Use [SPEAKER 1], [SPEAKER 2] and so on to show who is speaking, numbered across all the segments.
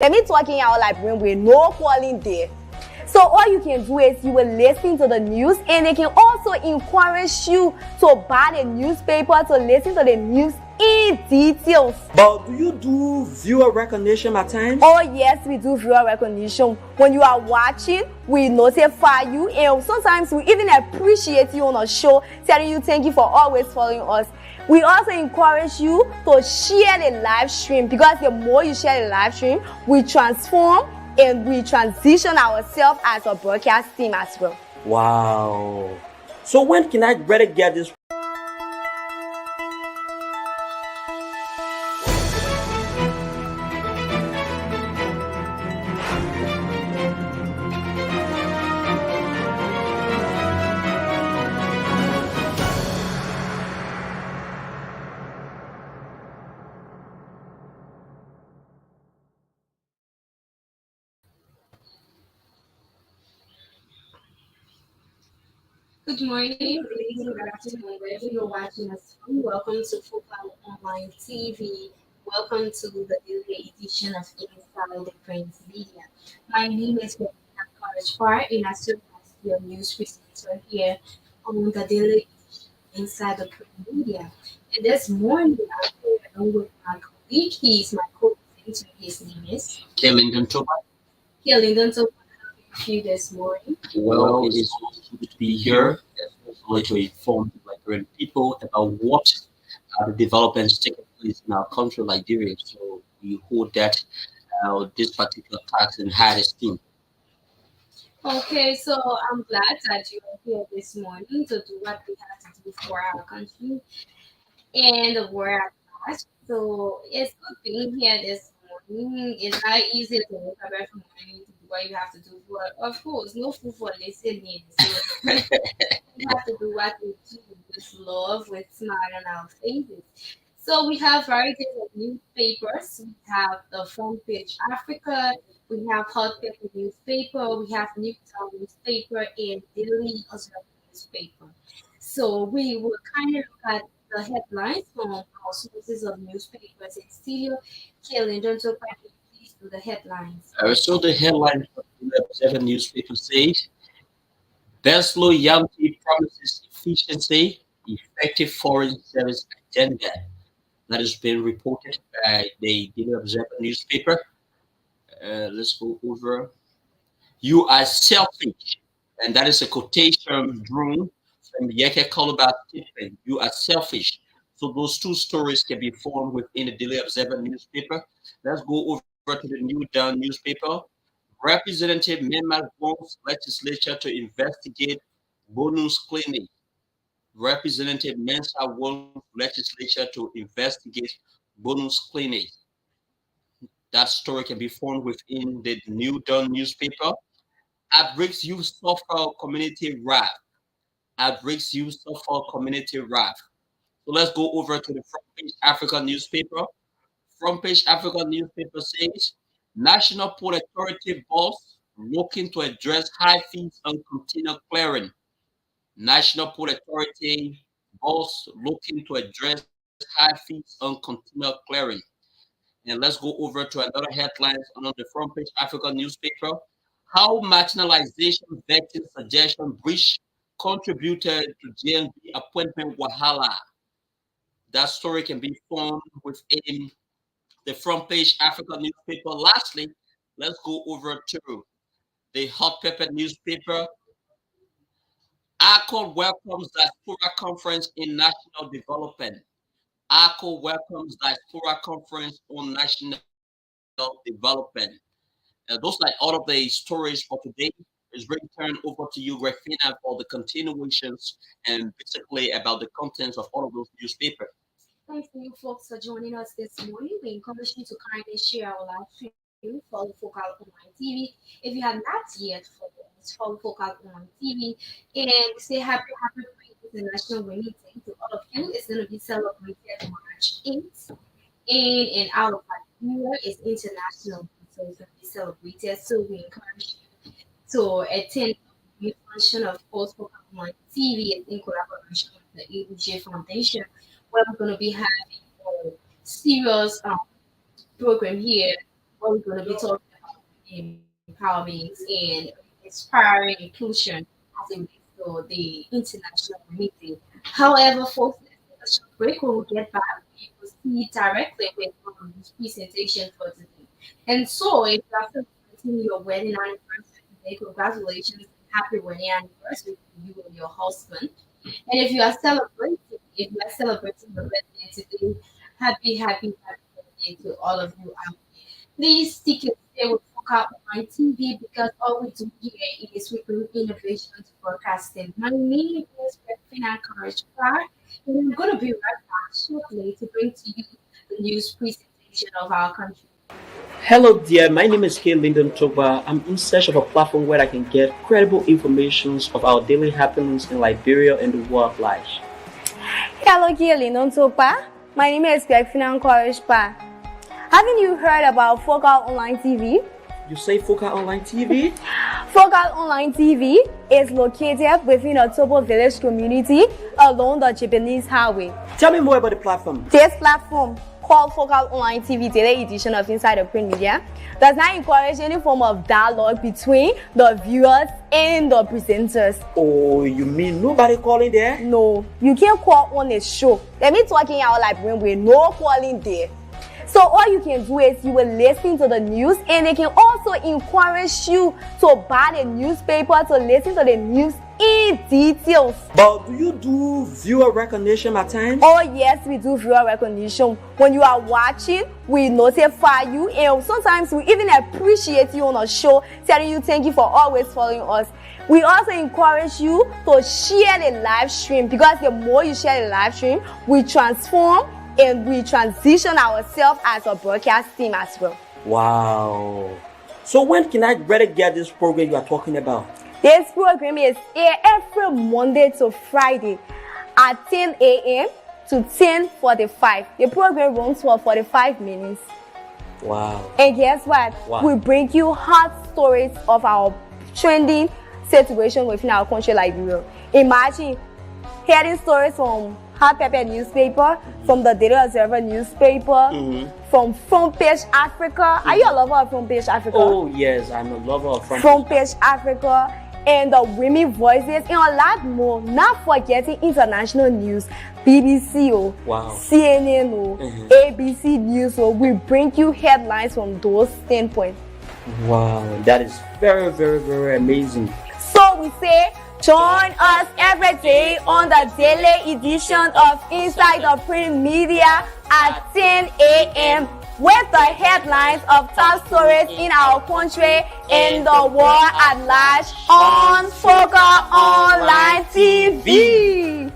[SPEAKER 1] Let me talk in our library with no calling there. So all you can do is you will listen to the news, and they can also encourage you to buy the newspaper, to listen to the news in details.
[SPEAKER 2] But do you do viewer recognition at times?
[SPEAKER 1] Oh yes, we do viewer recognition. When you are watching, we notify you, and sometimes we even appreciate you on a show, telling you thank you for always following us. We also encourage you to share the live stream, because the more you share the live stream, we transform and we transition ourselves as a broadcast team as well.
[SPEAKER 2] Wow. So when can I better get this?
[SPEAKER 3] Good morning, ladies, and good afternoon, wherever you're watching us from. Welcome to Focal Online TV. Welcome to the daily edition of Inside the Print Media. My name is Rebecca Courage, and I serve as your news presenter here on the daily edition Inside the Print Media. And this morning, I'm here along with my colleague. He's my co-presenter. His name is
[SPEAKER 4] Killington Toba.
[SPEAKER 3] Killington. So, how are you this morning?
[SPEAKER 4] Well, it is good to be here, especially to inform the Liberian people about what are the developments taking place in our country, Liberia. So we hold that this particular task in high esteem.
[SPEAKER 3] Okay, so I'm glad that you are here this morning to do what we have to do for our country and the world at large. So it's good being here this morning. It's not easy to wake up every morning to do what you have to do. But of course, no food for listening. So we have to do what we do with love, with smile on our faces. So we have varieties of newspapers. We have the Front Page Africa. We have Hot Pepper newspaper. We have Newtown newspaper and Daily Observer newspaper. So we will kind of look at the headlines from our sources of newspapers in studio. Kaylin, don't so please do the headlines.
[SPEAKER 4] So the headline for the Observer newspaper says, Beslo Yamti promises efficiency, effective foreign service agenda. That has been reported by the Daily Observer newspaper. Let's go over. You are selfish. And that is a quotation drawn from Yeke Koluba statement. You are selfish. So those two stories can be found within the Daily Observer newspaper. Let's go over to the New Dawn newspaper. Representative Myanmar wants legislature to investigate bonus cleaning. Representative Mensa wants legislature to investigate bonus cleaning. That story can be found within the New Dawn newspaper. Outbreaks Youth Suffer Community Wrath. Outbreaks Youth Suffer Community Wrath. So let's go over to the Front Page Africa newspaper. Front Page Africa newspaper says National Port Authority boss looking to address high fees on container clearing. National Port Authority boss looking to address high fees on container clearing. And let's go over to another headline on the Front Page Africa newspaper. How marginalization vetting suggestion breach contributed to JNB appointment wahala. That story can be found within the Front Page Africa newspaper. Lastly, let's go over to the Hot Pepper newspaper. ACO welcomes Diaspora Conference in National Development. ACO welcomes Diaspora Conference on National Development. Those are all of the stories for today. It's really turned over to you, Grafina, for the continuations and basically about the contents of all of those newspapers.
[SPEAKER 3] Thanks to you folks for joining us this morning. We encourage you to kindly share our live stream. Follow Focal Online TV. If you have not yet followed us, follow Focal Online TV. And we say happy International Women's Day to all of you. It's going to be celebrated March 8th. And in our year is international. So it's going to be celebrated. So we encourage you to attend the function of Post Focal Online TV in collaboration with the ABJ Foundation, where we're going to be having a serious program here where we're going to be talking about empowerment and inspiring inclusion as it relates to the international meeting. However, folks, let's take a short break. When we get back, we will see directly with this presentation for today. And so, if you are celebrating your wedding anniversary today, congratulations, happy wedding anniversary to you and your husband. And if you are celebrating your birthday today, happy birthday to all of you out there. Please stick and stay with Focal on TV because all we do here is we bring innovation to broadcasting. My name is Fina Courage Clark, and I'm going to be right back shortly to bring to you the news presentation of our country.
[SPEAKER 2] Hello there, my name is K. Lyndon Toba. I'm in search of a platform where I can get credible information of our daily happenings in Liberia and the world at large.
[SPEAKER 1] Hello, Gilly Nontopa. My name is Finan Korishpa. Haven't you heard about Focal Online TV?
[SPEAKER 2] You say Focal Online TV?
[SPEAKER 1] Focal Online TV is located within a Tobo village community along the Japanese highway.
[SPEAKER 2] Tell me more about the platform.
[SPEAKER 1] This platform, called Focal Online TV Daily Edition of Inside the Print Media, does not encourage any form of dialogue between the viewers and the presenters.
[SPEAKER 2] Oh, you mean nobody calling there?
[SPEAKER 1] No, you can't call on a show. Let me talking out like when we're no calling there. So all you can do is you will listen to the news, and they can also encourage you to buy the newspaper to listen to the news in details.
[SPEAKER 2] But do you do viewer recognition at times?
[SPEAKER 1] Oh yes, we do viewer recognition. When you are watching, we notify you, and sometimes we even appreciate you on a show, telling you thank you for always following us. We also encourage you to share the live stream, because the more you share the live stream, we transform and we transition ourselves as a broadcast team as well.
[SPEAKER 2] Wow. So when can I better get this program you are talking about?
[SPEAKER 1] This program is aired every Monday to Friday at 10 a.m. to 10:45. The program runs for 45 minutes.
[SPEAKER 2] Wow.
[SPEAKER 1] And guess what?
[SPEAKER 2] Wow.
[SPEAKER 1] We bring you hot stories of our trending situation within our country, Liberia. Imagine hearing stories from Hot Pepper newspaper, from the Daily Observer newspaper, from Front Page Africa. Are you a lover of Front Page Africa?
[SPEAKER 2] Oh yes, I'm a lover of
[SPEAKER 1] Front Page Africa, and the Women Voices, and a lot more. Not forgetting international news, BBC,
[SPEAKER 2] Wow.
[SPEAKER 1] CNN, ABC News. We bring you headlines from those standpoints.
[SPEAKER 2] Wow, that is very, very, very amazing.
[SPEAKER 1] So we say, join us every day on the daily edition of Inside the Print Media at 10 a.m. with the headlines of top stories in our country and the world at large on Focal Online TV.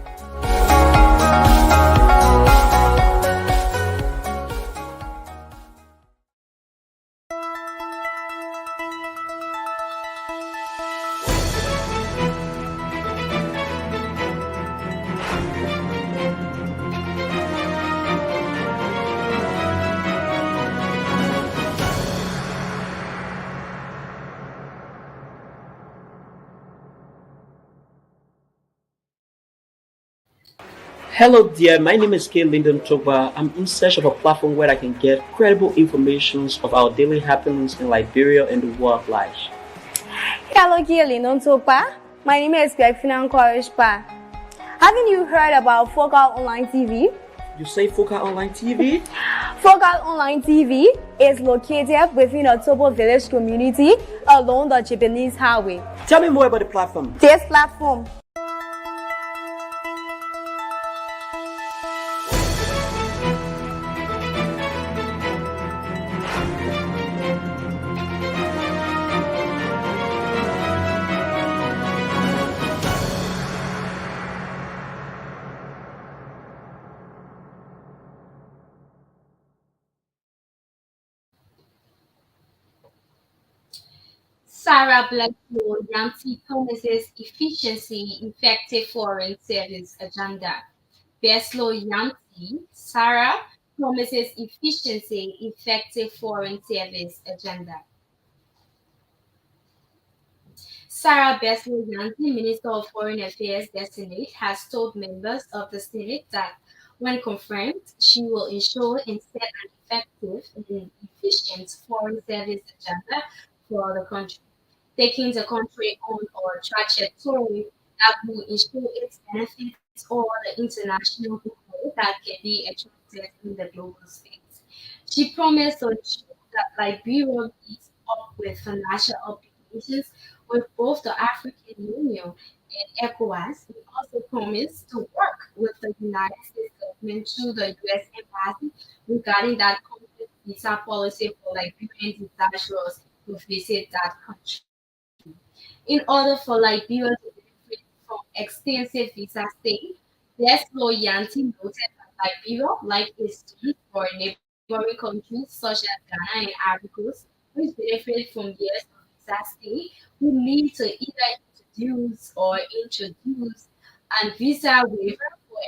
[SPEAKER 2] Hello there, my name is K. Lyndon Toba. I'm in search of a platform where I can get credible information of our daily happenings in Liberia and the world at large.
[SPEAKER 1] Hello, Gilly Nontopa. My name is Finan Korishpa. Haven't you heard about Focal Online TV?
[SPEAKER 2] You say Focal Online TV?
[SPEAKER 1] Focal Online TV is located within a Tobo village community along the Japanese highway.
[SPEAKER 2] Tell me more about the platform.
[SPEAKER 1] This platform,
[SPEAKER 3] Sarah Blackmore Yancey promises efficiency, effective foreign service agenda. Beslo Yancey, Sarah promises efficiency, effective foreign service agenda. Sarah Beslo Yancey, Minister of Foreign Affairs designate, has told members of the Senate that when confirmed, she will ensure and set an effective and efficient foreign service agenda for the country, taking the country on a trajectory that will ensure its benefits all the international goodwill that can be attracted in the global space. She promised to ensure that Liberia meets up with financial obligations with both the African Union and ECOWAS. We also promised to work with the United States government through the U.S. Embassy regarding that complete visa policy for Liberian diasporas to visit that country. In order for Liberia to benefit from extensive visa stay, there's loyalty noted that Liberia, like its done for neighboring countries such as Ghana and Ivory Coast, which benefit from years of visa stay, will need to either introduce or introduce and visa waiver for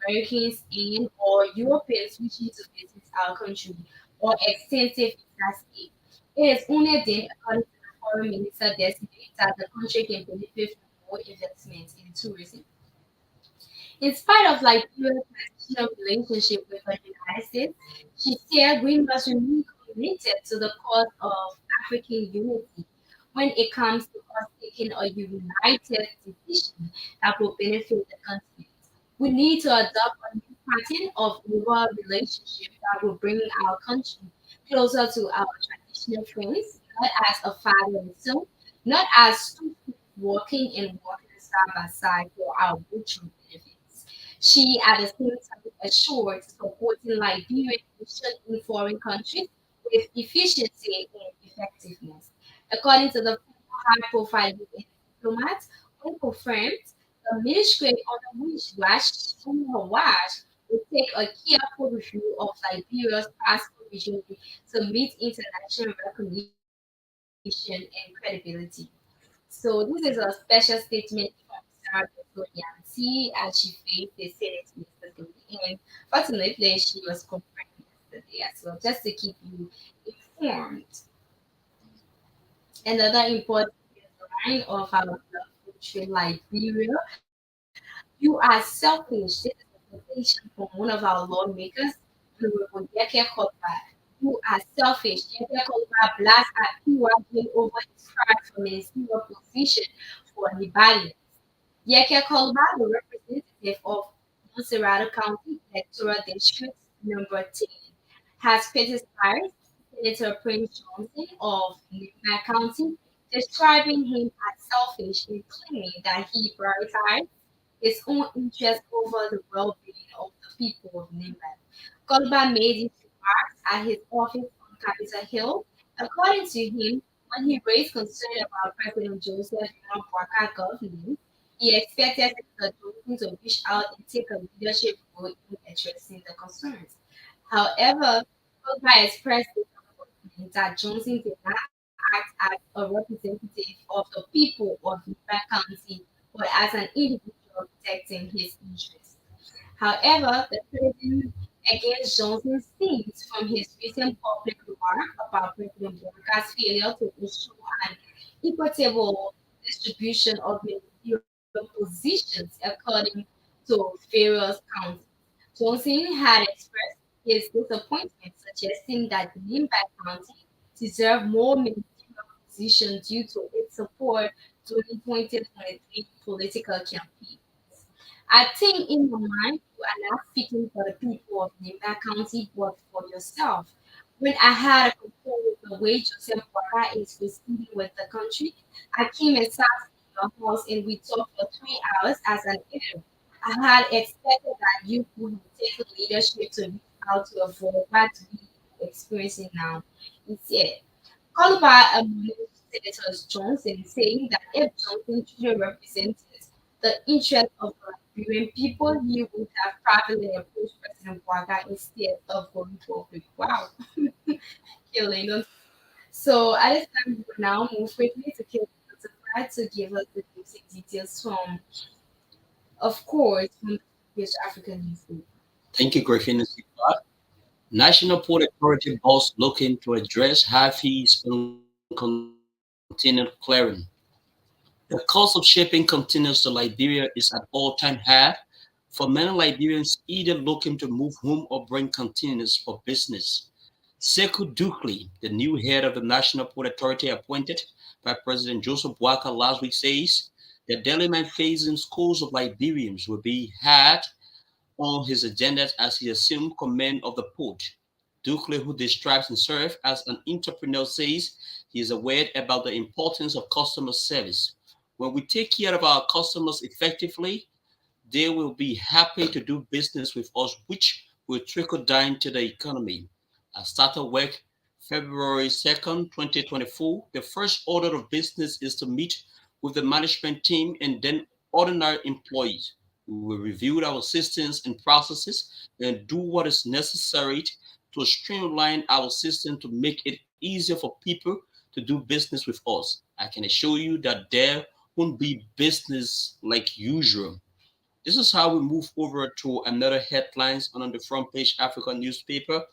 [SPEAKER 3] Americans and or Europeans wishing to visit our country or extensive visa stay. It is only then, according to the foreign minister designate, that the country can benefit from more investments in tourism. In spite of Liberia's traditional relationship with the United States, she said we must remain committed to the cause of African unity when it comes to us taking a united decision that will benefit the continent. We need to adopt a new pattern of global relationship that will bring our country closer to our traditional friends, not as a father and son, not as two people working side by side for our mutual benefits. She, at the same time, assured supporting Liberian mission in foreign countries with efficiency and effectiveness. According to the high-profile UN diplomat, when confirmed, the ministry under which Wash will take a careful review of Liberia's past provision to meet international recognition and credibility. So this is a special statement from Sarah Yancy as she faced the Senate yesterday. And fortunately, she was confirmed yesterday as well, just to keep you informed. Another important line of our love country, Liberia, you are selfish. This is a quotation from one of our lawmakers, Honorable Yeke Kopa. You are selfish. Yeke Kopa blasts at PYD over his cry for ministerial position for Nibali. Yeke Kolba, the representative of Monserrado County Electoral District number 10, has criticized Senator Prince Johnson of Newman County, describing him as selfish and claiming that he prioritized his own interest over the well-being of the people of Nimba. Kolba made these remarks at his office on Capitol Hill. According to him, when he raised concern about President Joseph Boakai government, he expected Senator Johnson to reach out and take a leadership role in addressing the concerns. However, Kolba expressed disappointment that Johnson did not act as a representative of the people of Nimba County, but as an individual protecting his interests. However, the president against Johnson stems from his recent public remark about President Boubacar's failure to ensure an equitable distribution of ministerial positions according to various counties. Johnson had expressed his disappointment, suggesting that Nimba County deserved more ministerial positions due to its support during 2023 political campaign. I think in your mind, you are not speaking for the people of Nimba County, but for yourself. When I had a concern with the way Joseph Bora is proceeding with the country, I came and sat in your house and we talked for 3 hours as an interview. I had expected that you would take leadership to reach out to avoid what we are experiencing now. Instead, called by a Senator Johnson, saying that if Johnson truly represented the interest of the Liberian people, he would have privately approached President Ouattara instead of going public. Wow, Killing. So at this time, we will now move quickly to Killing to give us the basic details from, of course, from the British African Newspaper.
[SPEAKER 4] Thank you, Griffin. National Port Authority boss looking to address high fees on container clearing. The cost of shipping containers to Liberia is at all-time high for many Liberians either looking to move home or bring containers for business. Sekou Dukli, the new head of the National Port Authority appointed by President Joseph Boakai last week, says the development phasing schools of Liberians will be had on his agenda as he assumed command of the port. Dukli, who describes himself as an entrepreneur, says he is aware about the importance of customer service. When we take care of our customers effectively, they will be happy to do business with us, which will trickle down to the economy. I started work February 2nd, 2024. The first order of business is to meet with the management team and then ordinary employees. We will review our systems and processes and do what is necessary to streamline our system to make it easier for people to do business with us. I can assure you that there won't be business like usual. This is how we move over to another headlines on the front page African newspaper.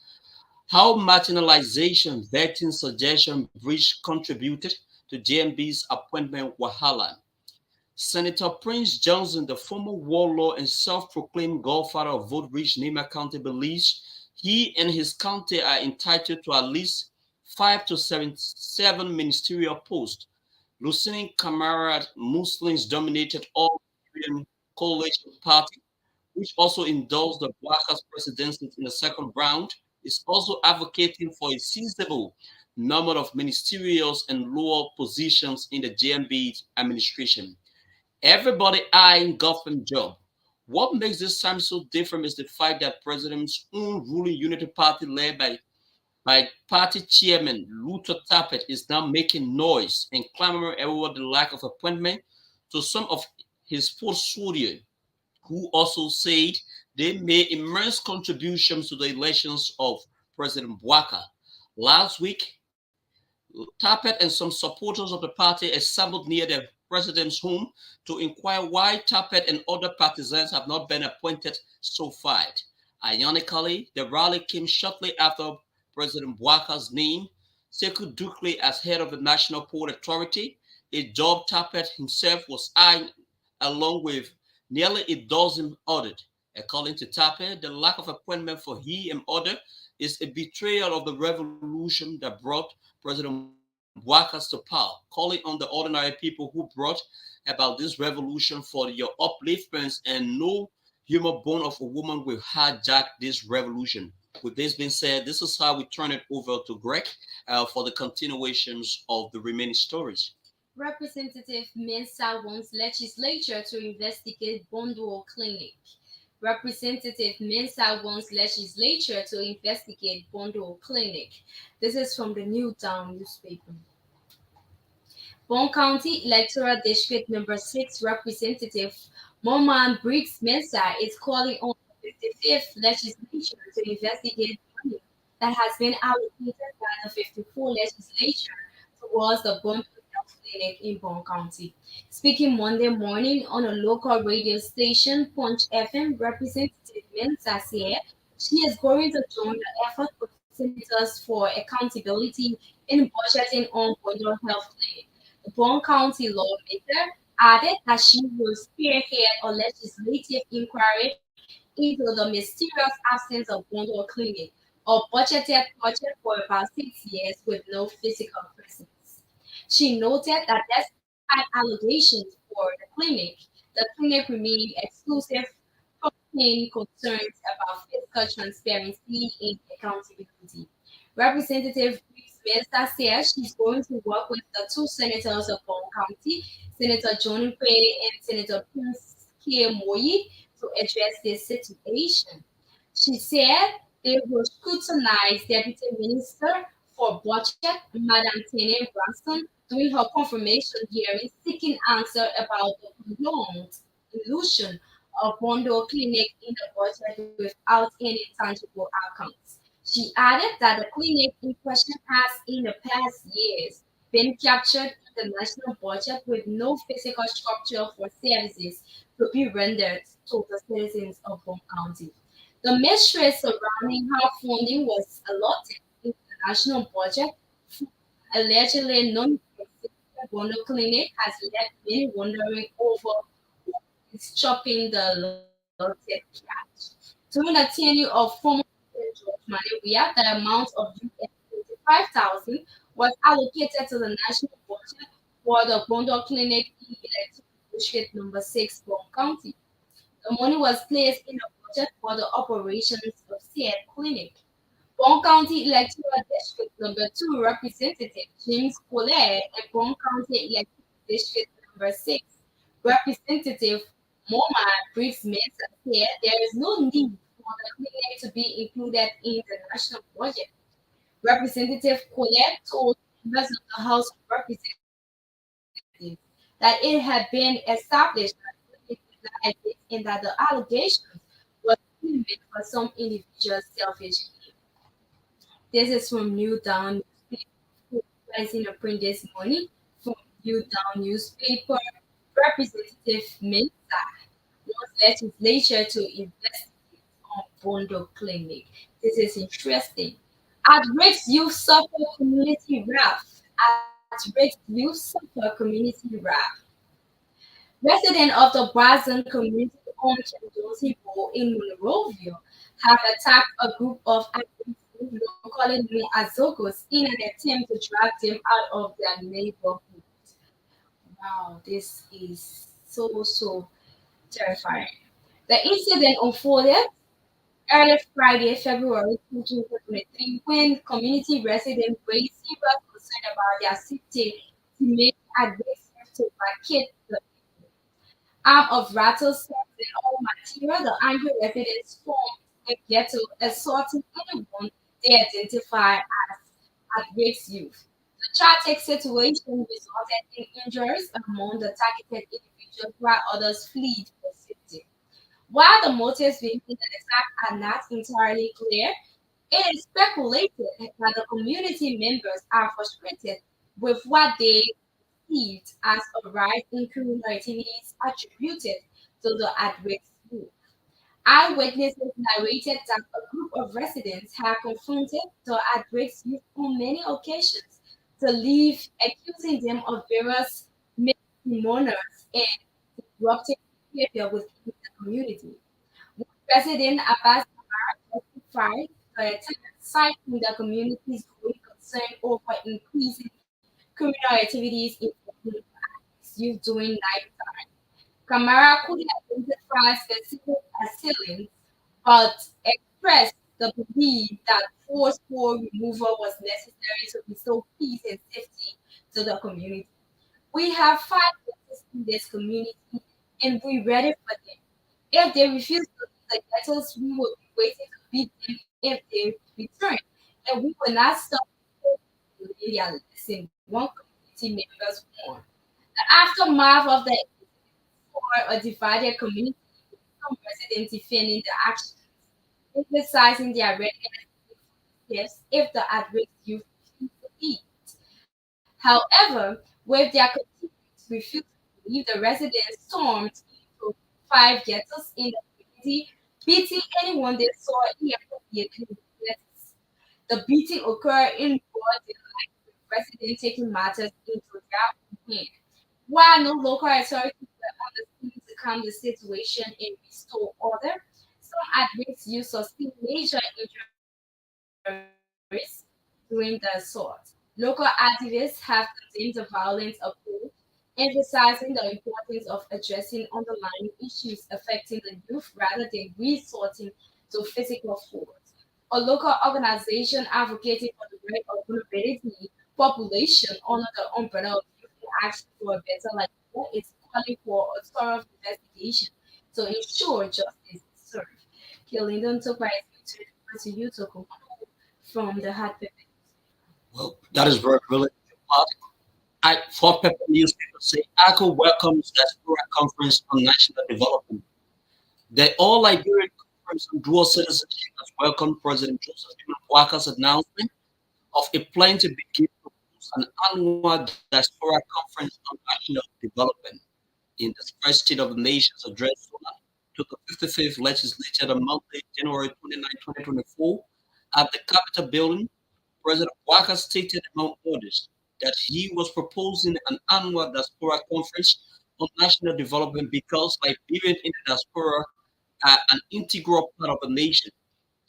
[SPEAKER 4] How marginalization vetting suggestion breach contributed to JMB's appointment wahala. Senator Prince Johnson, the former warlord and self-proclaimed godfather of vote-rich Nima County, believes he and his county are entitled to at least 5 to 7 ministerial posts. Lieutenant Camarade Muslims dominated all coalition party, which also endorsed the Blackers presidency in the second round, is also advocating for a sizable number of ministerials and lower positions in the JMB administration. Everybody eyeing government job. What makes this time so different is the fact that President's own ruling Unity Party, led by party chairman Luther Tappet, is now making noise and clamoring over the lack of appointment to some of his portfolio, who also said they made immense contributions to the elections of President Bouaka. Last week, Tappet and some supporters of the party assembled near the president's home to inquire why Tappet and other partisans have not been appointed so far. Ironically, the rally came shortly after President Bouaka's name, Sekou Dukli, as head of the National Port Authority, a job Tappet himself was eyeing along with nearly a dozen others. According to Tappet, the lack of appointment for he and others is a betrayal of the revolution that brought President Bouakas to power, calling on the ordinary people who brought about this revolution for your upliftments, and no human bone of a woman will hijack this revolution. With this being said, this is how we turn it over to Greg for the continuations of the remaining stories.
[SPEAKER 3] Representative Mensah wants legislature to investigate Bondo Clinic. Representative Mensah wants legislature to investigate Bondo Clinic. This is from the Newtown newspaper. Bon County Electoral District Number 6 Representative Moman Briggs Mensah is calling on the 55th legislature to investigate money that has been allocated by the 54 legislature towards the Bondo Health Clinic in Bon County. Speaking Monday morning on a local radio station, Punch FM, Representative Mensah said she is going to join the effort with senators for accountability in budgeting on Bondo Health Clinic. The Bon County lawmaker added that she will spearhead a legislative inquiry into the mysterious absence of Bondo Clinic, a budgeted project for about 6 years with no physical presence. She noted that despite allegations for the clinic remained exclusive, prompting concerns about fiscal transparency and accountability. Representative Mensah says she's going to work with the two senators of Bon County, Senator John Quay and Senator Prince K. Moyi, to address this situation. She said they will scrutinize Deputy Minister for Budget, Madam Tene Branson, during her confirmation hearing, seeking answer about the prolonged illusion of Bondo Clinic in the budget without any tangible outcomes. She added that the clinic in question has, in the past years, been captured in the national budget with no physical structure for services to be rendered to the citizens of Bon County. The mystery surrounding how funding was allotted in the national budget for allegedly non-existent Bondo Clinic has left many wondering over who is chopping the allotted cash. During the tenure of former President George money, we have the amount of US 25,000 was allocated to the national budget for the Bondo Clinic in Electoral District number 6, Bond County. The money was placed in the budget for the operations of said clinic. Bond County Electoral District number 2 Representative James Colette and Bond County Electoral District number 6 Representative Moma Briggs Mesa said there is no need for the clinic to be included in the national budget. Representative Colette told members of the House of Representatives that it had been established that it denied it and that the allegations were made for some individual selfish gain. This is from New Down newspaper, guys in a print this morning from New Down newspaper. Representative Mensa wants legislature to investigate on Bondo Clinic. This is interesting. At risk youth suffer community wrath. At risk youth suffer community wrath. Residents of the Brazon community on Chandosy Road in Monrovia have attacked a group of activists locally known as Zogos in an attempt to drag them out of their neighborhood. Wow, this is so terrifying. The incident unfolded early Friday, February 2023, when community residents raised serious concern about their safety to make advancements to vacate the arm of rattlesnakes and all material. The angry residents formed a ghetto, assaulting anyone they identify as at-risk youth. The tragic situation resulted in injuries among the targeted individuals while others fled for safety. While the motives behind the attack are not entirely clear, it is speculated that the community members are frustrated with what they perceived as a rise in criminal activities attributed to the at-risk group. Eyewitnesses narrated that a group of residents had confronted the at-risk youth on many occasions to leave, accusing them of various misdemeanors and disruptive behavior within the community. President Abbas Kamara justified the attack, citing the community's growing concern over increasing criminal activities involving youth during nighttime. Kamara couldn't identify specific assailants, but expressed the belief that forceful removal was necessary to restore peace and safety to the community. We have five ghettos in this community and we're ready for them. If they refuse to leave the ghettos, we will be waiting to beat them if they return. And we will not stop until they learn their lesson. One community members warned. The aftermath of the for a divided community, with some residents defending the actions, emphasizing their readiness to take steps if the at-risk youth refuse to leave. However, with their continued refusal to leave, the residents stormed into five ghettos in the community, beating anyone they saw inappropriately with ghettos. The beating occurred in broad daylight, with residents taking matters into their own hands. While no local authorities were on the scene to calm the situation and restore order, some at-risk youth sustained major injuries during the assault. Local activists have condemned the violence approach, emphasizing the importance of addressing underlying issues affecting the youth rather than resorting to physical force. A local organization advocating for the right of vulnerability population under the umbrella of Youth in Action for a Better Life is calling for a thorough investigation to ensure justice is served. Lyndon took my to you to conclude from the hard paper.
[SPEAKER 4] Well, that is very brilliant. For Pepper newspaper say ACO welcomes Diaspora Conference on National Development. The All Liberian Conference on Dual Citizenship has welcomed President Joseph Walker's announcement of a plan to begin to host an annual Diaspora Conference on National Development in the first State of the Nation's address to the 55th Legislature on Monday, January 29, 2024, at the Capitol Building. President Walker stated, among others, that he was proposing an annual diaspora conference on national development because Liberians in the diaspora are an integral part of the nation.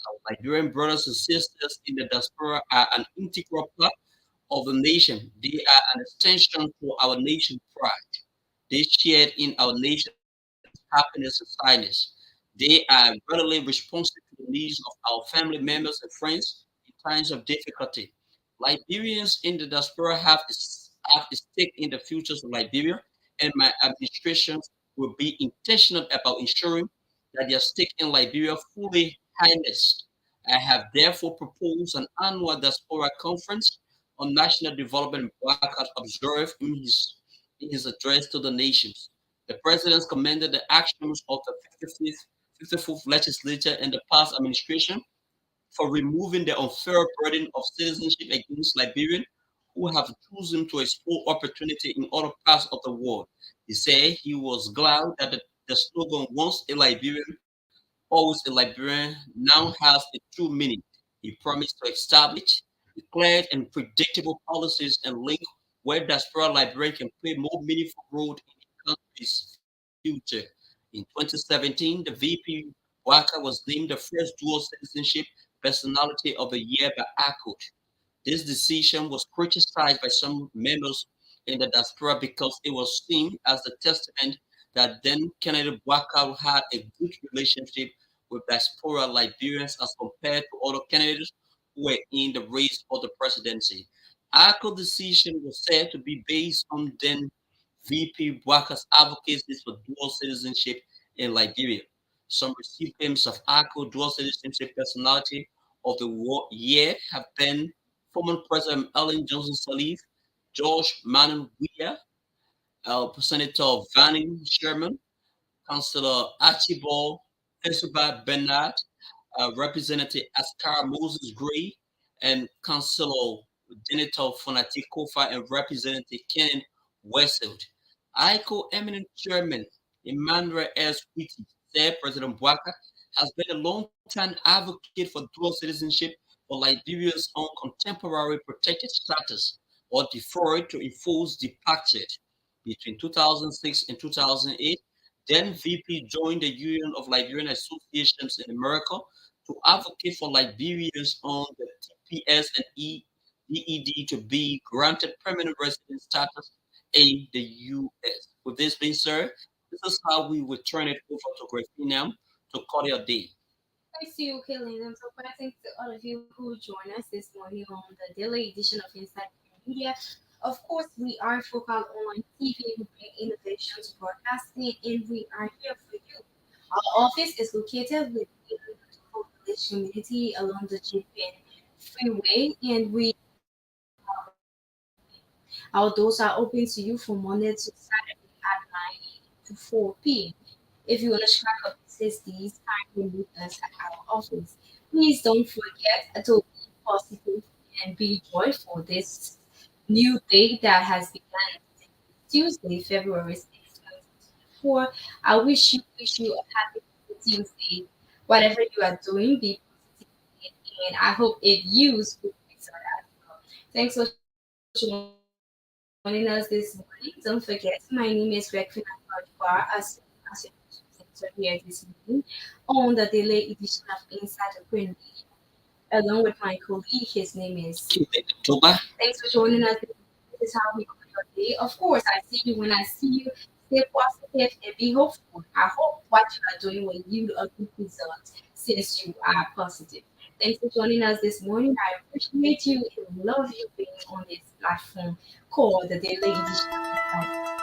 [SPEAKER 4] Our Liberian brothers and sisters in the diaspora are an integral part of the nation. They are an extension to our nation's pride. They share in our nation's happiness and sadness. They are readily responsive to the needs of our family members and friends in times of difficulty. Liberians in the diaspora have a stake in the futures of Liberia, and my administration will be intentional about ensuring that their stake in Liberia fully harnessed. I have therefore proposed an annual diaspora conference on national development Waka observed in his address to the nations. The president commended the actions of the 54th legislature and the past administration for removing the unfair burden of citizenship against Liberians who have chosen to explore opportunity in other parts of the world. He said he was glad that the slogan once a Liberian, always a Liberian now has a true meaning. He promised to establish declared and predictable policies and link where diaspora Liberian can play more meaningful role in the country's future. In 2017, the VP Waka was named the first dual citizenship personality of the year by ACOT. This decision was criticized by some members in the diaspora because it was seen as a testament that then Kennedy Waka had a good relationship with diaspora Liberians as compared to other candidates who were in the race for the presidency. ACO's decision was said to be based on then VP Waka's advocacy for dual citizenship in Liberia. Some recipients of ACO dual citizenship personality of the year have been former President Ellen Johnson Sirleaf, George Manuel Weah, Senator Vanning Sherman, Councillor Archibald Fesuba Bernard, Representative Askar Moses Gray, and Councillor Denethor Fonati Kofa and Representative Ken Westfield. ICO eminent chairman Emmanuel S. Whitty said President Bwaka has been a long-time advocate for dual citizenship for Liberia's own contemporary protected status or deferred to enforce departed. Between 2006 and 2008, then VP joined the Union of Liberian Associations in America to advocate for Liberians on the TPS and EED to be granted permanent resident status in the U.S. With this being said, this is how we would turn it over to Grafina to call your day.
[SPEAKER 3] Thanks to you, Kaylin. And so thanks to all of you who join us this morning on the daily edition of Inside Media. Of course, we are focused on TV, we bring innovation to broadcasting, and we are here for you. Our office is located within the beautiful village community along the Japan Freeway, and our doors are open to you from Monday to Saturday at 9 to 4 p.m. If you want to track up these kindly meet us at our office. Please don't forget to be positive and be joyful this new day that has begun Tuesday, February 6th, 2024. I wish you a happy Tuesday. Whatever you are doing, be positive and I hope it use good result as well. Thanks for joining us this morning. Don't forget, my name is Rekfina Bar as here this morning on the daily edition of Inside the Queen, along with my colleague. His name is. Thanks for joining us. This is how we go your day. Of course, I see you when I see you. Stay positive and be hopeful. I hope what you are doing will yield a good result since you are positive. Thanks for joining us this morning. I appreciate you and love you being on this platform called the Daily Edition.